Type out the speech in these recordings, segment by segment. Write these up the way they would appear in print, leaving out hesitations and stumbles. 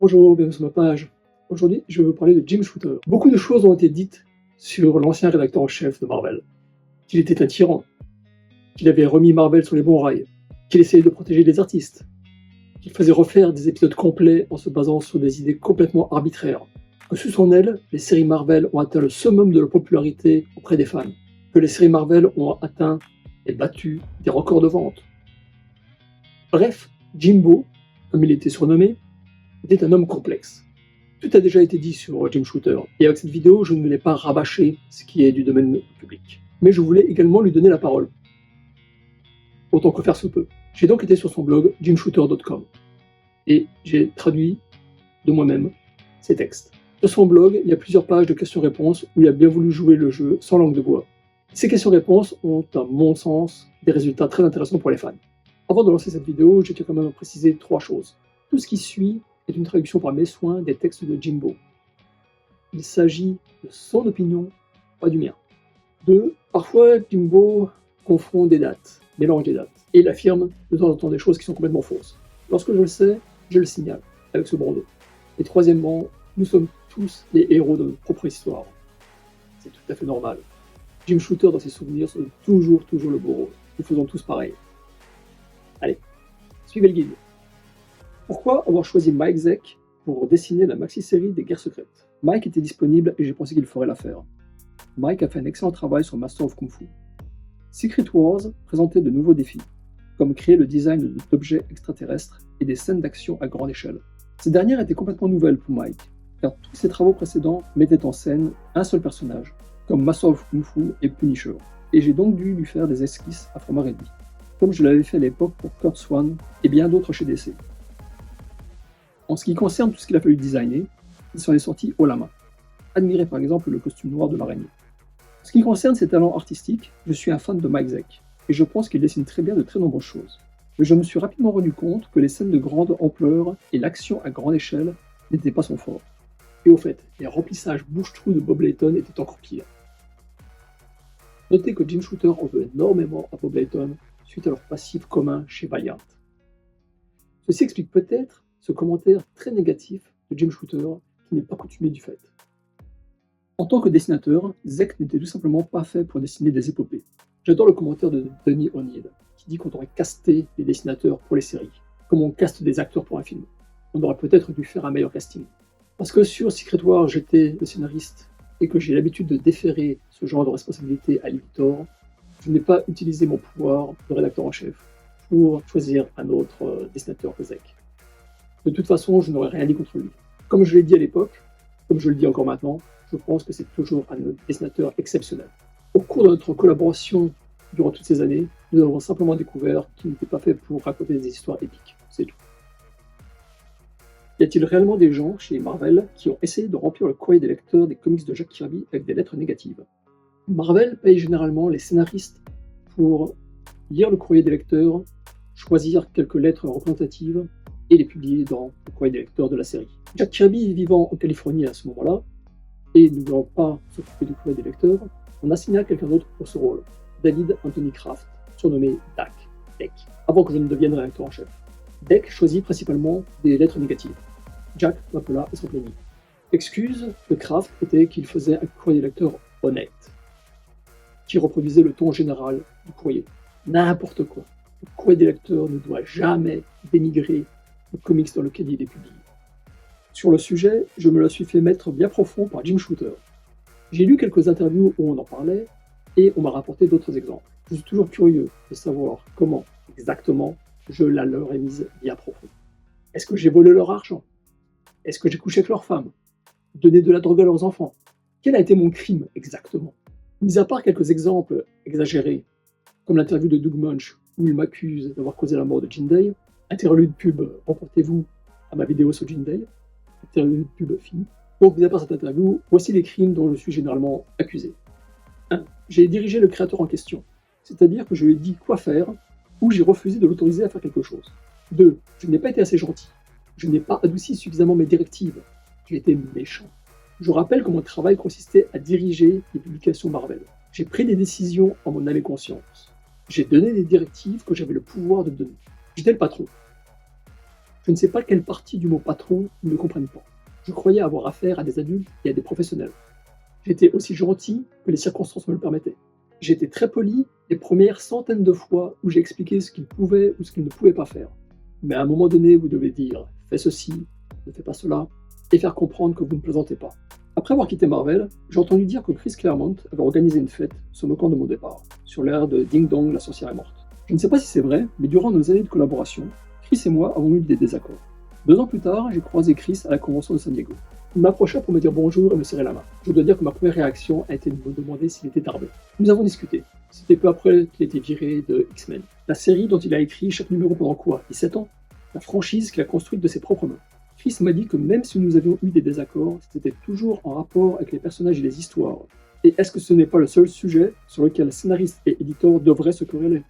Bonjour, bienvenue sur ma page. Aujourd'hui, je vais vous parler de Jim Shooter. Beaucoup de choses ont été dites sur l'ancien rédacteur en chef de Marvel. Qu'il était un tyran, qu'il avait remis Marvel sur les bons rails, qu'il essayait de protéger les artistes, qu'il faisait refaire des épisodes complets en se basant sur des idées complètement arbitraires, que sous son aile, les séries Marvel ont atteint le summum de leur popularité auprès des fans, que les séries Marvel ont atteint et battu des records de vente. Bref, Jimbo, comme il était surnommé, était un homme complexe. Tout a déjà été dit sur Jim Shooter, et avec cette vidéo, je ne voulais pas rabâcher ce qui est du domaine public. Mais je voulais également lui donner la parole. Autant que faire se peut. J'ai donc été sur son blog jimshooter.com et j'ai traduit de moi-même ses textes. Sur son blog, il y a plusieurs pages de questions-réponses où il a bien voulu jouer le jeu sans langue de bois. Ces questions-réponses ont, à mon sens, des résultats très intéressants pour les fans. Avant de lancer cette vidéo, je tiens quand même à préciser 3 choses. Tout ce qui suit est une traduction par mes soins des textes de Jimbo. Il s'agit de son opinion, pas du mien. 2. Parfois, Jimbo confond des dates, mélange des dates, et il affirme de temps en temps des choses qui sont complètement fausses. Lorsque je le sais, je le signale, avec ce bandeau. Et troisièmement, nous sommes tous les héros de notre propre histoire. C'est tout à fait normal. Jim Shooter, dans ses souvenirs, se donne toujours le beau rôle. Nous faisons tous pareil. Allez, suivez le guide. Pourquoi avoir choisi Mike Zeck pour dessiner la maxi-série des Guerres secrètes? Mike était disponible et j'ai pensé qu'il ferait l'affaire. Mike a fait un excellent travail sur Master of Kung Fu. Secret Wars présentait de nouveaux défis, comme créer le design d'objets extraterrestres et des scènes d'action à grande échelle. Ces dernières étaient complètement nouvelles pour Mike, car tous ses travaux précédents mettaient en scène un seul personnage, comme Master of Kung Fu et Punisher, et j'ai donc dû lui faire des esquisses à format réduit, comme je l'avais fait à l'époque pour Kurt Swan et bien d'autres chez DC. En ce qui concerne tout ce qu'il a fallu designer, il s'en est sorti haut la main. Admirez par exemple le costume noir de l'araignée. En ce qui concerne ses talents artistiques, je suis un fan de Mike Zeck, et je pense qu'il dessine très bien de très nombreuses choses. Mais je me suis rapidement rendu compte que les scènes de grande ampleur et l'action à grande échelle n'étaient pas son fort. Et au fait, les remplissages bouche-trou de Bob Layton étaient encore pires. Notez que Jim Shooter en veut énormément à Bob Layton suite à leur passif commun chez Valiant. Ceci explique peut-être ce commentaire très négatif de Jim Shooter qui n'est pas coutumier du fait. En tant que dessinateur, Zeck n'était tout simplement pas fait pour dessiner des épopées. J'adore le commentaire de Denis O'Neill qui dit qu'on aurait casté des dessinateurs pour les séries, comme on caste des acteurs pour un film. On aurait peut-être dû faire un meilleur casting. Parce que sur Secret Wars, j'étais le scénariste et que j'ai l'habitude de déférer ce genre de responsabilité à l'éditeur, je n'ai pas utilisé mon pouvoir de rédacteur en chef pour choisir un autre dessinateur que Zeck. De toute façon, je n'aurais rien dit contre lui. Comme je l'ai dit à l'époque, comme je le dis encore maintenant, je pense que c'est toujours un dessinateur exceptionnel. Au cours de notre collaboration durant toutes ces années, nous avons simplement découvert qu'il n'était pas fait pour raconter des histoires épiques. C'est tout. Y a-t-il réellement des gens chez Marvel qui ont essayé de remplir le courrier des lecteurs des comics de Jack Kirby avec des lettres négatives? Marvel paye généralement les scénaristes pour lire le courrier des lecteurs, choisir quelques lettres représentatives et les publier dans le courrier des lecteurs de la série. Jack Kirby vivant en Californie à ce moment-là, et ne voulant pas s'occuper du courrier des lecteurs, on assigna quelqu'un d'autre pour ce rôle, David Anthony Kraft, surnommé Deck, avant que je ne devienne rédacteur en chef. Deck choisit principalement des lettres négatives. Jack m'appela et s'en plaignit. L'excuse de Kraft était qu'il faisait un courrier des lecteurs honnête, qui reproduisait le ton général du courrier. N'importe quoi. Le courrier des lecteurs ne doit jamais dénigrer le comics dans lequel il est publié. Sur le sujet, je me la suis fait mettre bien profond par Jim Shooter. J'ai lu quelques interviews où on en parlait, et on m'a rapporté d'autres exemples. Je suis toujours curieux de savoir comment, exactement, je la leur ai mise bien profond. Est-ce que j'ai volé leur argent? Est-ce que j'ai couché avec leurs femmes? Donné de la drogue à leurs enfants? Quel a été mon crime, exactement? Mis à part quelques exemples exagérés, comme l'interview de Doug Munch, où il m'accuse d'avoir causé la mort de Jindal, interlude pub, reportez-vous à ma vidéo sur Jindal, interlude pub fini. Donc, mis à part cette interview, voici les crimes dont je suis généralement accusé. 1. J'ai dirigé le créateur en question, c'est-à-dire que je lui ai dit quoi faire, ou j'ai refusé de l'autoriser à faire quelque chose. 2. Je n'ai pas été assez gentil. Je n'ai pas adouci suffisamment mes directives. J'ai été méchant. Je rappelle que mon travail consistait à diriger les publications Marvel. J'ai pris des décisions en mon âme et conscience. J'ai donné des directives que j'avais le pouvoir de donner. J'étais le patron. Je ne sais pas quelle partie du mot patron ils ne comprennent pas. Je croyais avoir affaire à des adultes et à des professionnels. J'étais aussi gentil que les circonstances me le permettaient. J'ai été très poli les premières centaines de fois où j'ai expliqué ce qu'ils pouvaient ou ce qu'ils ne pouvaient pas faire. Mais à un moment donné, vous devez dire « fais ceci, ne fais pas cela » et faire comprendre que vous ne plaisantez pas. Après avoir quitté Marvel, j'ai entendu dire que Chris Claremont avait organisé une fête se moquant de mon départ, sur l'air de Ding Dong, la sorcière est morte. Je ne sais pas si c'est vrai, mais durant nos années de collaboration, Chris et moi avons eu des désaccords. 2 ans plus tard, j'ai croisé Chris à la convention de San Diego. Il m'approcha pour me dire bonjour et me serrer la main. Je dois dire que ma première réaction a été de me demander s'il était tardé. Nous avons discuté. C'était peu après qu'il était viré de X-Men. La série dont il a écrit chaque numéro pendant quoi? 17 ans? La franchise qu'il a construite de ses propres mains. Chris m'a dit que même si nous avions eu des désaccords, c'était toujours en rapport avec les personnages et les histoires. Et est-ce que ce n'est pas le seul sujet sur lequel scénaristes et éditeurs devraient se quereller?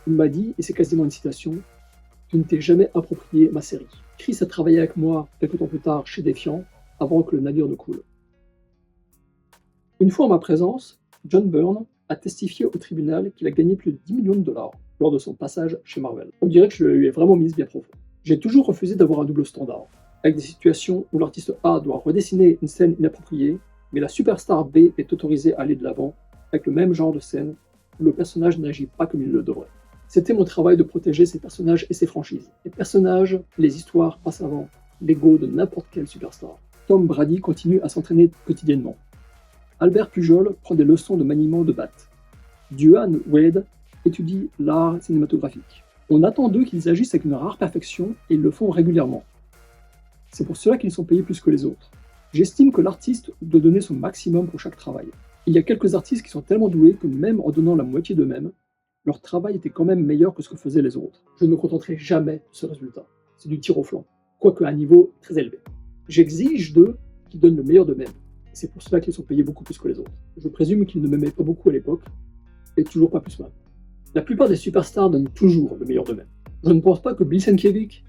Il m'a dit, et c'est quasiment une citation, « Tu ne t'es jamais approprié ma série ». Chris a travaillé avec moi quelques temps plus tard chez Defiant, avant que le navire ne coule. Une fois en ma présence, John Byrne a testifié au tribunal qu'il a gagné plus de 10 millions de dollars lors de son passage chez Marvel. On dirait que je lui ai vraiment mise bien profond. J'ai toujours refusé d'avoir un double standard, avec des situations où l'artiste A doit redessiner une scène inappropriée, mais la superstar B est autorisée à aller de l'avant avec le même genre de scène où le personnage n'agit pas comme il le devrait. C'était mon travail de protéger ces personnages et ces franchises. Les personnages, les histoires passent avant l'ego de n'importe quelle superstar. Tom Brady continue à s'entraîner quotidiennement. Albert Pujol prend des leçons de maniement de batte. Duane Wade étudie l'art cinématographique. On attend d'eux qu'ils agissent avec une rare perfection et ils le font régulièrement. C'est pour cela qu'ils sont payés plus que les autres. J'estime que l'artiste doit donner son maximum pour chaque travail. Il y a quelques artistes qui sont tellement doués que même en donnant la moitié d'eux-mêmes, leur travail était quand même meilleur que ce que faisaient les autres. Je ne me contenterai jamais de ce résultat. C'est du tir au flanc, quoique à un niveau très élevé. J'exige d'eux qu'ils donnent le meilleur d'eux-mêmes. C'est pour cela qu'ils sont payés beaucoup plus que les autres. Je présume qu'ils ne m'aimaient pas beaucoup à l'époque, et toujours pas plus maintenant. La plupart des superstars donnent toujours le meilleur d'eux-mêmes. Je ne pense pas que Bill Sienkiewicz,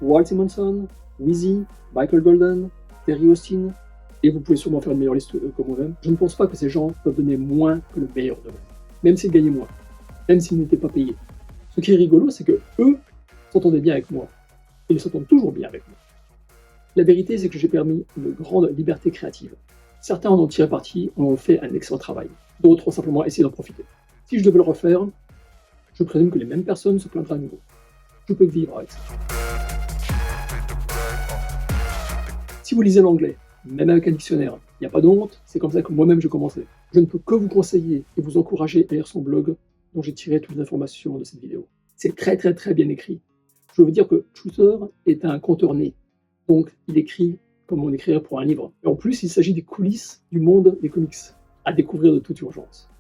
Walt Simonson, Wheezy, Michael Golden, Terry Austin, et vous pouvez sûrement faire une meilleure liste que moi-même, je ne pense pas que ces gens peuvent donner moins que le meilleur d'eux-mêmes, même s'ils gagnaient moins, même s'ils n'étaient pas payés. Ce qui est rigolo, c'est que eux s'entendaient bien avec moi, et ils s'entendent toujours bien avec moi. La vérité, c'est que j'ai permis une grande liberté créative. Certains en ont tiré parti, en ont fait un excellent travail. D'autres ont simplement essayé d'en profiter. Si je devais le refaire, je présume que les mêmes personnes se plaindraient à nouveau. Je peux vivre avec ça. Si vous lisez l'anglais, même avec un dictionnaire, il n'y a pas de honte, c'est comme ça que moi-même je commençais. Je ne peux que vous conseiller et vous encourager à lire son blog dont j'ai tiré toutes les informations de cette vidéo. C'est très bien écrit. Je veux vous dire que Shooter est un conteur né. Donc, il écrit comme on écrirait pour un livre. Et en plus, il s'agit des coulisses du monde des comics, à découvrir de toute urgence.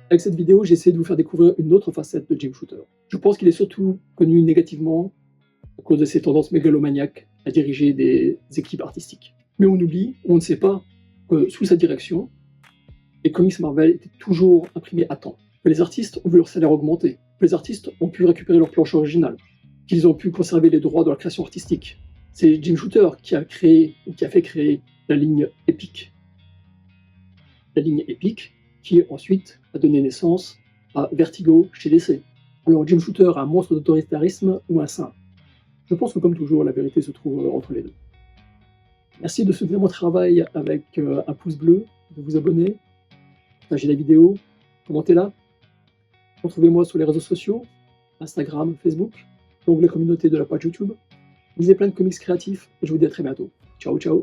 Avec cette vidéo, j'ai essayé de vous faire découvrir une autre facette de Jim Shooter. Je pense qu'il est surtout connu négativement à cause de ses tendances mégalomaniaques à diriger des équipes artistiques. Mais on oublie, on ne sait pas, que sous sa direction, les comics Marvel étaient toujours imprimés à temps. Que les artistes ont vu leur salaire augmenter, que les artistes ont pu récupérer leur planche originale, qu'ils ont pu conserver les droits de leur création artistique. C'est Jim Shooter qui a fait créer la ligne Epic. La ligne Epic qui ensuite a donné naissance à Vertigo chez DC. Alors Jim Shooter a un monstre d'autoritarisme ou un saint? Je pense que comme toujours, la vérité se trouve entre les deux. Merci de soutenir mon travail avec un pouce bleu, de vous abonner, partagez la vidéo, commentez-la. Retrouvez-moi sur les réseaux sociaux, Instagram, Facebook, l'onglet communauté de la page YouTube. Lisez plein de comics créatifs et je vous dis à très bientôt. Ciao ciao.